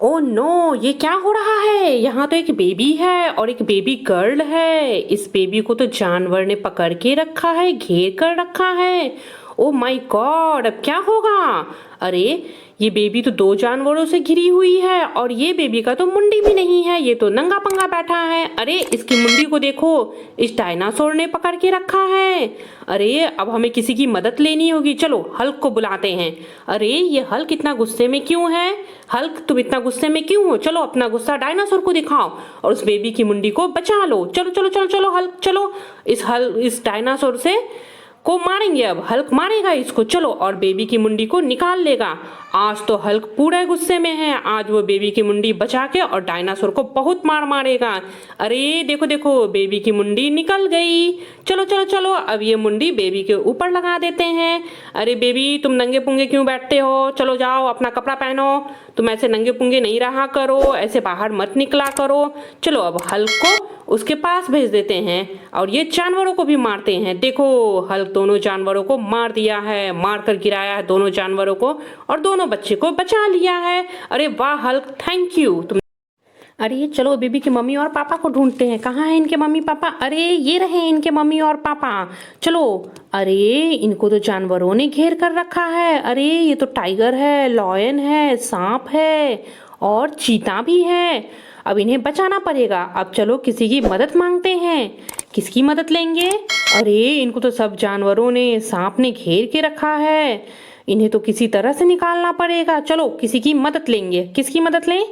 Oh no, ये क्या हो रहा है? यहाँ तो एक बेबी है और एक बेबी गर्ल है। इस बेबी को तो जानवर ने पकड़ के रखा है, घेर कर रखा है। ओ माय गॉड, अब क्या होगा? अरे, ये बेबी तो दो जानवरों से घिरी हुई है और ये बेबी का तो मुंडी भी नहीं है, ये तो नंगा पंगा बैठा है। अरे, इसकी मुंडी को देखो, इस डायनासोर ने पकड़ के रखा है। अरे, अब हमें किसी की मदद लेनी होगी। चलो हल्क को बुलाते हैं। अरे, ये हल्क इतना गुस्से में क्यों है? हल्क, तुम इतना गुस्से में क्यों हो? चलो अपना गुस्सा डायनासोर को दिखाओ और उस बेबी की मुंडी को बचा लो। चलो चलो चलो चलो हल्क, चलो इस डायनासोर से को मारेंगे। अब हल्क मारेगा इसको, चलो, और बेबी की मुंडी को निकाल लेगा। आज तो हल्क पूरे गुस्से में है। आज वो बेबी की मुंडी बचा के और डायनासोर को बहुत मार मारेगा। अरे देखो देखो, बेबी की मुंडी निकल गई। चलो चलो चलो, अब ये मुंडी बेबी के ऊपर लगा देते हैं। अरे बेबी, तुम नंगे पुंगे क्यों बैठते हो? चलो जाओ, अपना कपड़ा पहनो। तुम ऐसे नंगे पुंगे नहीं रहा करो, ऐसे बाहर मत निकला करो। चलो अब हल्क को उसके पास भेज देते हैं और ये जानवरों को भी मारते हैं। देखो, हल्क दोनों जानवरों को मार दिया है, मार कर गिराया है दोनों जानवरों को और दोनों बच्चे को बचा लिया है। अरे वाह हल्क, थैंक यू तुम। अरे चलो बेबी के मम्मी और पापा को ढूंढते हैं। कहाँ है इनके मम्मी पापा? अरे ये रहे इनके मम्मी और पापा। चलो। अरे, इनको तो जानवरों ने घेर कर रखा है। अरे, ये तो टाइगर है, लॉयन है, सांप है और चीता भी है। अब इन्हें बचाना पड़ेगा। अब चलो किसी की मदद मांगते हैं। किसकी मदद लेंगे? अरे, इनको तो सब जानवरों ने, सांप ने घेर के रखा है। इन्हें तो किसी तरह से निकालना पड़ेगा। चलो किसी की मदद लेंगे। किसकी मदद लें?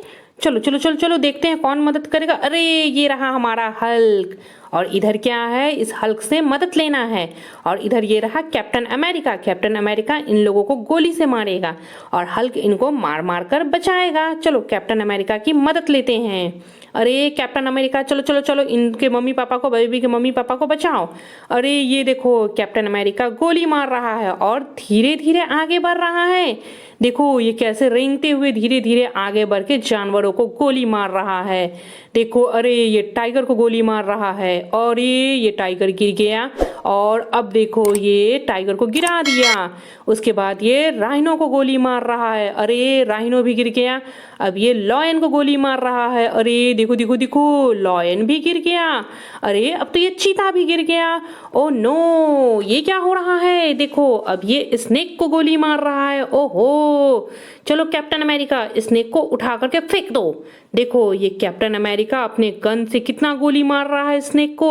चलो चलो चलो चलो, देखते हैं कौन मदद करेगा। अरे, ये रहा हमारा हल्क। और इधर क्या है? इस हल्क से मदद लेना है। और इधर ये रहा captain America. Captain America in लोगों को गोली से मारेगा और हल्क इनको मार मार कर बचाएगा। चलो कैप्टन अमेरिका की मदद लेते हैं। अरे कैप्टन अमेरिका, चलो चलो चलो, इनके मम्मी पापा को, बेबी के मम्मी पापा को बचाओ। अरे ये देखो, कैप्टन अमेरिका गोली मार रहा है और धीरे धीरे आगे बढ़ रहा है। देखो ये कैसे रेंगते हुए धीरे धीरे आगे बढ़ के जानवरों को गोली मार रहा है। देखो, अरे ये टाइगर को गोली मार रहा है और ये टाइगर गिर गया। और अब देखो, ये टाइगर को गिरा दिया। उसके बाद ये राइनो को गोली मार रहा है। अरे राइनो भी गिर गया। अब ये लॉयन को गोली मार रहा है। अरे देखो देखो देखो, लॉयन भी गिर गया। अरे अब तो ये चीता भी गिर गया। ओ नो, ये क्या हो रहा है? देखो, अब ये स्नेक को गोली मार रहा है। ओहो, चलो कैप्टन अमेरिका, स्नेक को उठा करके फेंक दो। देखो, ये कैप्टन अमेरिका अपने गन से कितना गोली मार रहा है स्नेक को।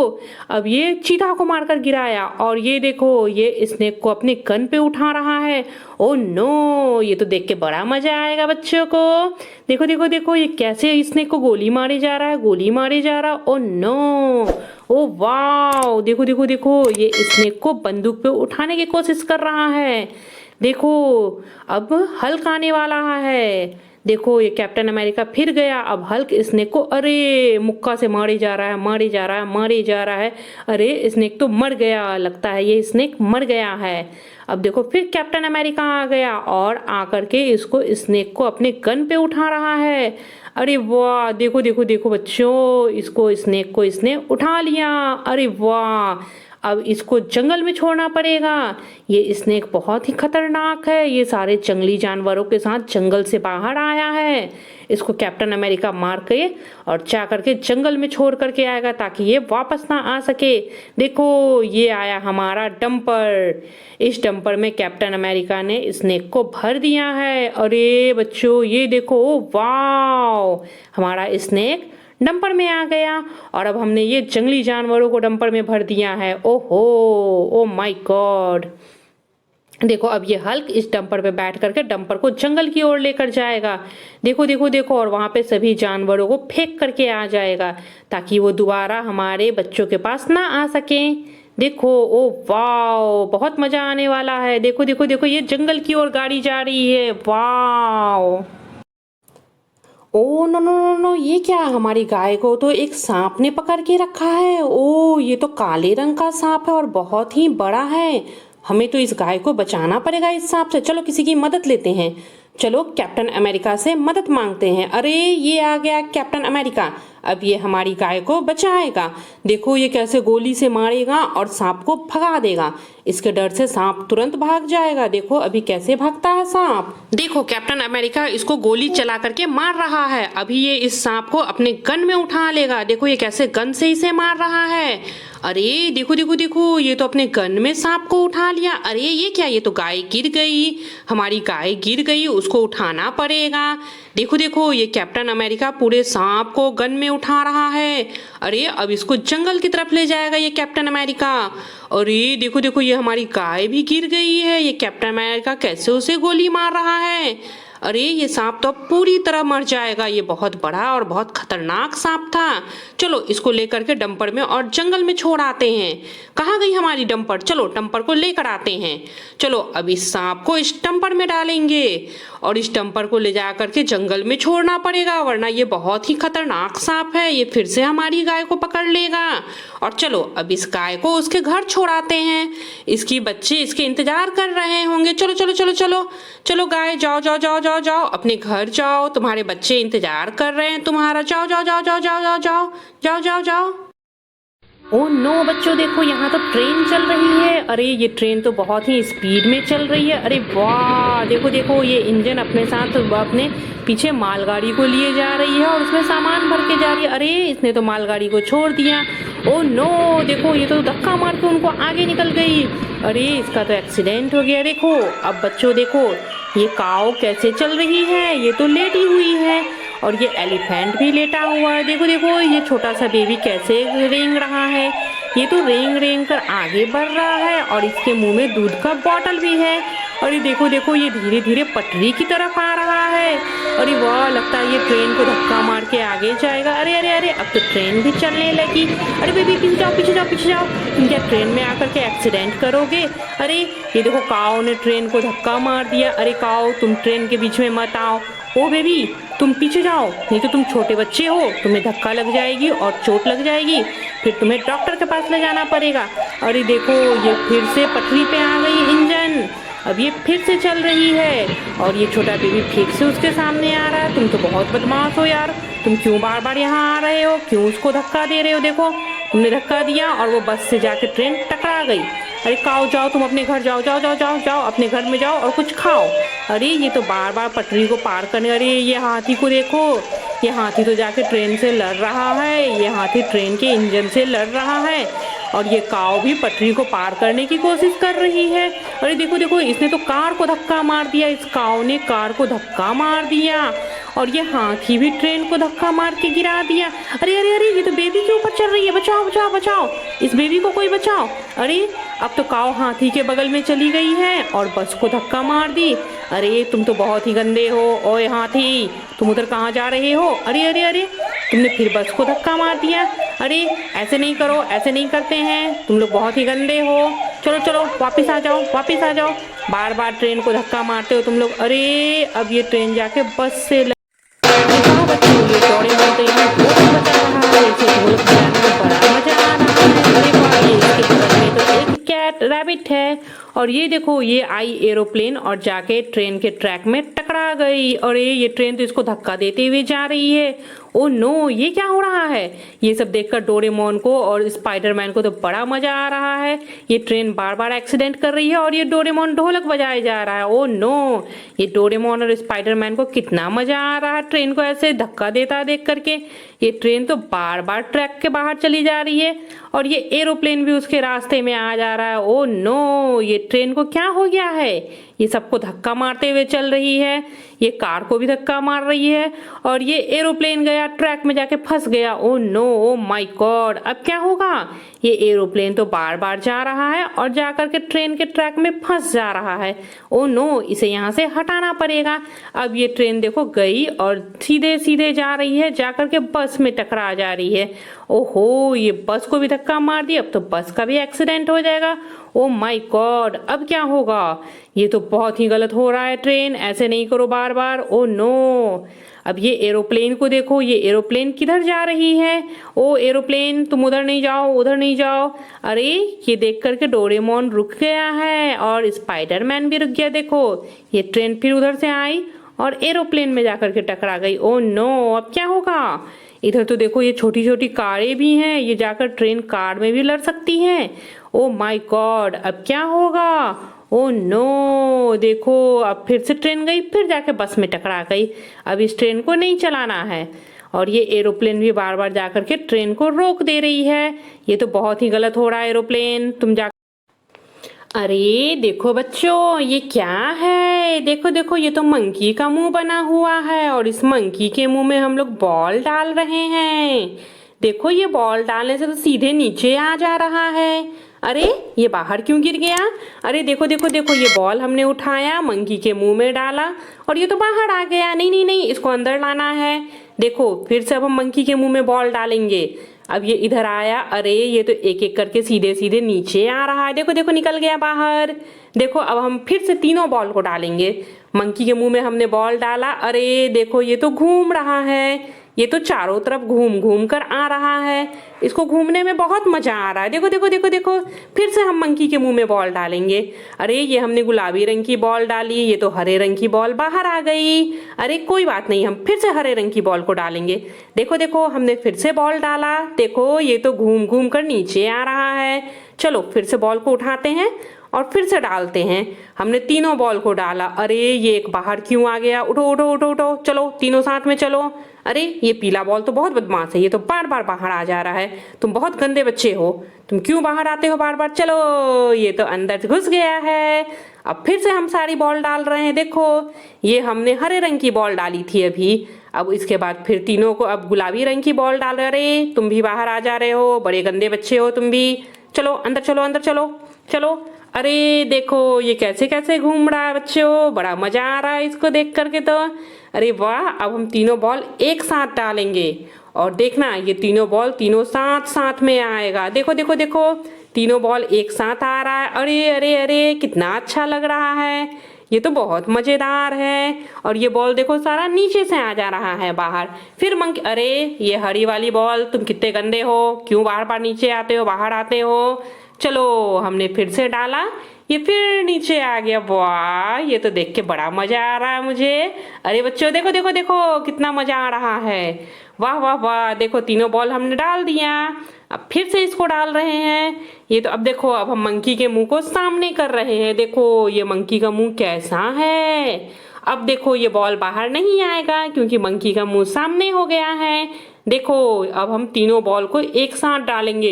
अब ये चीता को मारकर गिराया और ये देखो, ये स्नेक को अपने गन पे उठा रहा है। ओ नो, ये तो देख के बड़ा मजा आएगा बच्चों को। देखो देखो देखो, ये कैसे स्नेक को गोली मारे जा रहा है, गोली मारे जा रहा है। ओ नो, ओ वाओ, देखो देखो देखो, ये स्नेक को बंदूक पे उठाने की कोशिश कर रहा है। देखो, अब हल्क आने वाला है। देखो, ये कैप्टन अमेरिका फिर गया। अब हल्क स्नेक को, अरे मुक्का से मारे जा रहा है, मारे जा रहा है, मारे जा रहा है। अरे स्नेक तो मर गया, लगता है ये स्नेक मर गया है। अब देखो, फिर कैप्टन अमेरिका आ गया और आकर के इसको, स्नेक को अपने गन पे उठा रहा है। अरे वाह, देखो देखो देखो बच्चों, इसको, स्नेक को इसने उठा लिया। अरे वाह, अब इसको जंगल में छोड़ना पड़ेगा। ये स्नेक बहुत ही खतरनाक है, ये सारे जंगली जानवरों के साथ जंगल से बाहर आया है। इसको कैप्टन अमेरिका मार के और जा करके जंगल में छोड़ करके आएगा ताकि ये वापस ना आ सके। देखो, ये आया हमारा डंपर। इस डंपर में कैप्टन अमेरिका ने स्नेक को भर दिया है। अरे बच्चों, ये देखो, वाह, हमारा स्नेक डंपर में आ गया और अब हमने ये जंगली जानवरों को डंपर में भर दिया है। ओहो, ओ माय गॉड। देखो, अब ये हल्क इस डंपर पे बैठ करके डंपर को जंगल की ओर लेकर जाएगा। देखो देखो देखो, और वहां पे सभी जानवरों को फेंक करके आ जाएगा ताकि वो दोबारा हमारे बच्चों के पास ना आ सके। देखो, ओ वाओ, बहुत मजा आने वाला है। देखो देखो देखो, ये जंगल की ओर गाड़ी जा रही है। Wow, oh no no no no, ये क्या? हमारी गाय को तो एक सांप ने पकड़ के रखा है। ओ, ये तो काले रंग का सांप है और बहुत ही बड़ा है। हमें तो इस गाय को बचाना पड़ेगा इस सांप से। चलो किसी की मदद लेते हैं। चलो कैप्टन अमेरिका से मदद मांगते हैं। अरे ये आ गया कैप्टन अमेरिका। अब ये हमारी गाय को बचाएगा। देखो ये कैसे गोली से मारेगा और सांप को भगा देगा। इसके डर से सांप तुरंत भाग जाएगा। देखो अभी कैसे भागता है सांप। देखो कैप्टन अमेरिका इसको गोली चला करके मार रहा है। अभी ये इस सांप को अपने गन में उठा लेगा। देखो ये कैसे गन से इसे मार रहा है। अरे देखो देखो देखो, ये तो अपने गन में सांप को उठा लिया। अरे ये क्या, ये तो गाय गिर गई, हमारी गाय गिर गई, उसको उठाना पड़ेगा। देखो देखो ये कैप्टन अमेरिका पूरे सांप को गन में उठा रहा है। अरे अब इसको जंगल की तरफ ले जाएगा ये कैप्टन अमेरिका। अरे देखो देखो ये हमारी गाय भी गिर गई है। ये कैप्टन अमेरिका कैसे उसे गोली मार रहा है। अरे ये सांप तो पूरी तरह मर जाएगा। ये बहुत बड़ा और बहुत खतरनाक सांप था। चलो इसको लेकर के डंपर में और जंगल में छोड़ आते हैं। कहाँ गई हमारी डंपर? चलो डंपर को लेकर आते हैं। चलो अब इस सांप को इस डंपर में डालेंगे और इस डंपर को ले जा करके जंगल में छोड़ना पड़ेगा, वरना ये बहुत ही खतरनाक सांप है। ये फिर से हमारी गाय को पकड़ लेगा। और चलो अब इस गाय को उसके घर छोड़ाते हैं। इसकी बच्चे इसके इंतजार कर रहे होंगे। चलो चलो चलो चलो चलो गाय जाओ जाओ जाओ जाओ जाओ, अपने घर जाओ, तुम्हारे बच्चे इंतजार कर रहे हैं तुम्हारा। जाओ जाओ जाओ जाओ जाओ जाओ जाओ जाओ जाओ जाओ। ओह नो बच्चों, देखो यहाँ तो ट्रेन चल रही है। अरे ये ट्रेन तो बहुत ही स्पीड में चल रही है। अरे वाह, देखो देखो ये इंजन अपने साथ अपने पीछे मालगाड़ी को लिए जा रही है और उसमें सामान भर के जा रही है। अरे इसने तो मालगाड़ी को छोड़ दिया। ओह नो, देखो ये तो धक्का मार के उनको आगे निकल गई। अरे इसका तो एक्सीडेंट हो गया। देखो अब बच्चों देखो ये काऊ कैसे चल रही है, ये तो लेटी हुई है और ये एलिफेंट भी लेटा हुआ है। देखो देखो ये छोटा सा बेबी कैसे रेंग रहा है। ये तो रेंग रेंग कर आगे बढ़ रहा है और इसके मुंह में दूध का बॉटल भी है। और ये देखो देखो ये धीरे धीरे पटरी की तरफ आ रहा है। अरे वाह, लगता है ये ट्रेन को धक्का मार के आगे जाएगा। अरे अरे अरे, अब तो ट्रेन भी चलने लगी। अरे बेबी पीछे जाओ पीछे जाओ पीछे जाओ, तुम क्या ट्रेन में आकर के एक्सीडेंट करोगे? अरे ये देखो काऊ ने ट्रेन को धक्का मार दिया। अरे काऊ तुम ट्रेन के बीच में मत आओ। ओ बेबी तुम पीछे जाओ, नहीं तो तुम छोटे बच्चे हो, तुम्हें धक्का लग जाएगी और चोट लग जाएगी, फिर तुम्हें डॉक्टर के पास ले जाना पड़ेगा। अरे देखो ये फिर से पटरी पे आ गई इंजन, अब ये फिर से चल रही है और ये छोटा बेबी फिर से उसके सामने आ रहा है। तुम तो बहुत बदमाश हो यार, तुम क्यों बार बार यहाँ आ रहे हो, क्यों उसको धक्का दे रहे हो? देखो तुमने धक्का दिया और वो बस से जाके ट्रेन टकरा गई। अरे काऊ जाओ, तुम अपने घर जाओ जाओ जाओ जाओ जाओ, अपने घर में जाओ और कुछ खाओ। अरे ये तो बार बार पटरी को पार करने। अरे ये हाथी को देखो, ये हाथी तो जाके ट्रेन से लड़ रहा है, ये हाथी ट्रेन के इंजन से लड़ रहा है और ये काऊ भी पटरी को पार करने की कोशिश कर रही है। अरे देखो देखो इसने तो कार को धक्का मार दिया, इस काऊ ने कार को धक्का मार दिया और ये हाथी भी ट्रेन को धक्का मार के गिरा दिया। अरे अरे अरे, ये तो बेबी के ऊपर चल रही है, बचाओ बचाओ बचाओ, इस बेबी को कोई बचाओ। अरे अब तो काऊ हाथी के बगल में चली गई है और बस को धक्का मार दी। अरे तुम तो बहुत ही गंदे हो, ओए हाथी तुम उधर कहाँ जा रहे हो? अरे अरे अरे, तुमने फिर बस को धक्का मार दिया। अरे ऐसे नहीं करो, ऐसे नहीं करते हैं, तुम लोग बहुत ही गंदे हो। चलो चलो वापस आ जाओ, वापस आ जाओ, बार बार ट्रेन को धक्का मारते हो तुम लोग। अरे अब ये ट्रेन जाके बस से बच्चों ये डोरेमोन तो यहाँ ढोल बजा रहा है, इसे ढोल बजाने में बड़ा मजा आ रहा है। देखो ये इसके बगल में तो एक कैट रैबिट है और ये देखो ये आई एरोप्लेन और जाके ट्रेन के ट्रैक में टकरा गई। और ये ट्रेन तो इसको धक्का देते हुए जा रही है। ओ नो, ये क्या हो रहा है? ये सब देखकर डोरेमोन को और स्पाइडरमैन को तो बड़ा मजा आ रहा है। ये ट्रेन बार बार एक्सीडेंट कर रही है और ये डोरेमोन ढोलक बजाए जा रहा है। ओ नो, ये डोरेमोन और स्पाइडरमैन को कितना मजा आ रहा है ट्रेन को ऐसे धक्का देता देख करके। ये ट्रेन तो बार बार ट्रैक के बाहर चली जा रही है और ये एरोप्लेन भी उसके रास्ते में आ जा रहा है। ओ नो, ये ट्रेन को क्या हो गया है? ये सबको धक्का मारते हुए चल रही है, ये कार को भी धक्का मार रही है और ये एरोप्लेन गया ट्रैक में जाके फंस गया। Oh no, oh my God, अब क्या होगा? ये एरोप्लेन तो बार बार जा रहा है और जाकर के ट्रेन के ट्रैक में फंस जा रहा है। ओ नो, इसे यहाँ से हटाना पड़ेगा। अब ये ट्रेन देखो गई और सीधे सीधे जा रही है, जाकर के बस में टकरा जा रही है। ओहो, ये बस को भी धक्का मार दिया, अब तो बस का भी एक्सीडेंट हो जाएगा। ओ माय गॉड, अब क्या होगा? ये तो बहुत ही गलत हो रहा है ट्रेन, ऐसे नहीं करो बार बार। ओ नो, अब ये एरोप्लेन को देखो, ये एरोप्लेन किधर जा रही है? ओ एरोप्लेन तुम उधर नहीं जाओ, उधर नहीं जाओ। अरे ये देख करके डोरेमोन रुक गया है और स्पाइडरमैन भी रुक गया। देखो ये ट्रेन फिर उधर से आई और एरोप्लेन में जाकर के टकरा गई। ओ नो, अब क्या होगा? इधर तो देखो ये छोटी छोटी कारें भी हैं, ये जाकर ट्रेन कार में भी लड़ सकती हैं। ओ माय गॉड, अब क्या होगा? ओ नो, देखो अब फिर से ट्रेन गई, फिर जाके बस में टकरा गई। अब इस ट्रेन को नहीं चलाना है। और ये एरोप्लेन भी बार बार जाकर के ट्रेन को रोक दे रही है। ये तो बहुत ही गलत हो रहा है एरोप्लेन, तुम जा। अरे देखो बच्चों, ये क्या है? देखो देखो, ये तो मंकी का मुंह बना हुआ है और इस मंकी के मुंह में हम लोग बॉल डाल रहे हैं। देखो ये बॉल डालने से तो सीधे नीचे आ जा रहा है। अरे ये बाहर क्यों गिर गया? अरे देखो देखो देखो, ये बॉल हमने उठाया, मंकी के मुंह में डाला और ये तो बाहर आ गया। नहीं नहीं नहीं, इसको अंदर लाना है। देखो फिर से अब हम मंकी के मुंह में बॉल डालेंगे। अब ये इधर आया, अरे ये तो एक एक करके सीधे सीधे नीचे आ रहा है। देखो देखो, निकल गया बाहर। देखो अब हम फिर से तीनों बॉल को डालेंगे। मंकी के मुंह में हमने बॉल डाला, अरे देखो ये तो घूम रहा है। ये तो चारों तरफ घूम घूम कर आ रहा है। इसको घूमने में बहुत मजा आ रहा है। देखो देखो देखो देखो, फिर से हम मंकी के मुंह में बॉल डालेंगे। अरे ये हमने गुलाबी रंग की बॉल डाली, ये तो हरे रंग की बॉल बाहर आ गई। अरे कोई बात नहीं, हम फिर से हरे रंग की बॉल को डालेंगे। देखो देखो, हमने फिर से बॉल डाला, देखो ये तो घूम घूम कर नीचे आ रहा है। चलो फिर से बॉल को उठाते हैं और फिर से डालते हैं। हमने तीनों बॉल को डाला, अरे ये एक बाहर क्यों आ गया? उठो उठो उठो उठो, चलो तीनों साथ में चलो। अरे ये पीला बॉल तो बहुत बदमाश है, ये तो बार बार बाहर आ जा रहा है। तुम बहुत गंदे बच्चे हो, तुम क्यों बाहर आते हो बार बार? चलो, ये तो अंदर घुस गया है। अब फिर से हम सारी बॉल डाल रहे हैं। देखो ये हमने हरे रंग की बॉल डाली थी अभी। अब इसके बाद फिर तीनों को अब गुलाबी रंग की बॉल डाल रहे। अरे तुम भी बाहर आ जा रहे हो, बड़े गंदे बच्चे हो तुम भी। चलो अंदर चलो, अंदर चलो चलो। अरे देखो ये कैसे कैसे घूम रहा है बच्चों, बड़ा मजा आ रहा है इसको देख करके तो। अरे वाह, अब हम तीनों बॉल एक साथ डालेंगे और देखना ये तीनों बॉल तीनों साथ साथ में आएगा। देखो देखो देखो, तीनों बॉल एक साथ आ रहा है। अरे अरे अरे, कितना अच्छा लग रहा है, ये तो बहुत मजेदार है। और ये बॉल देखो सारा नीचे से आ जा रहा है बाहर। फिर मंकी, अरे ये हरी वाली बॉल, तुम कितने गंदे हो, क्यों बार बार नीचे आते हो, बाहर आते हो? चलो हमने फिर से डाला, ये फिर नीचे आ गया। वाह, ये तो देख के बड़ा मजा आ रहा है मुझे। अरे बच्चों देखो देखो देखो, कितना मजा आ रहा है। वाह वाह वाह, देखो तीनों बॉल हमने डाल दिया। अब फिर से इसको डाल रहे हैं। ये तो अब देखो, अब हम मंकी के मुंह को सामने कर रहे हैं। देखो ये मंकी का मुंह कैसा है। अब देखो ये बॉल बाहर नहीं आएगा क्योंकि मंकी का मुंह सामने हो गया है। देखो अब हम तीनों बॉल को एक साथ डालेंगे,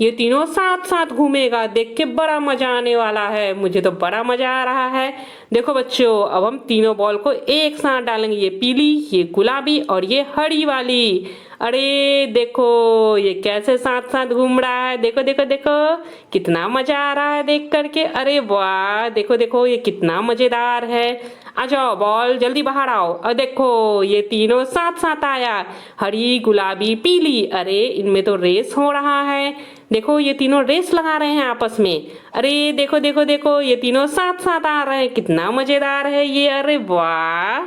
ये तीनों साथ साथ घूमेगा। देख के बड़ा मजा आने वाला है, मुझे तो बड़ा मजा आ रहा है। देखो बच्चों, अब हम तीनों बॉल को एक साथ डालेंगे, ये पीली, ये गुलाबी और ये हरी वाली। अरे देखो ये कैसे साथ साथ घूम रहा है। देखो देखो देखो, कितना मजा आ रहा है देख करके। अरे वाह, देखो देखो ये कितना मजेदार है। आ जाओ बॉल, जल्दी बाहर आओ। और देखो ये तीनों साथ साथ आया, हरी गुलाबी पीली। अरे इनमें तो रेस हो रहा है। देखो ये तीनों रेस लगा रहे हैं आपस में। अरे देखो देखो देखो, ये तीनों साथ साथ आ रहे हैं, कितना मजेदार है ये। अरे वाह।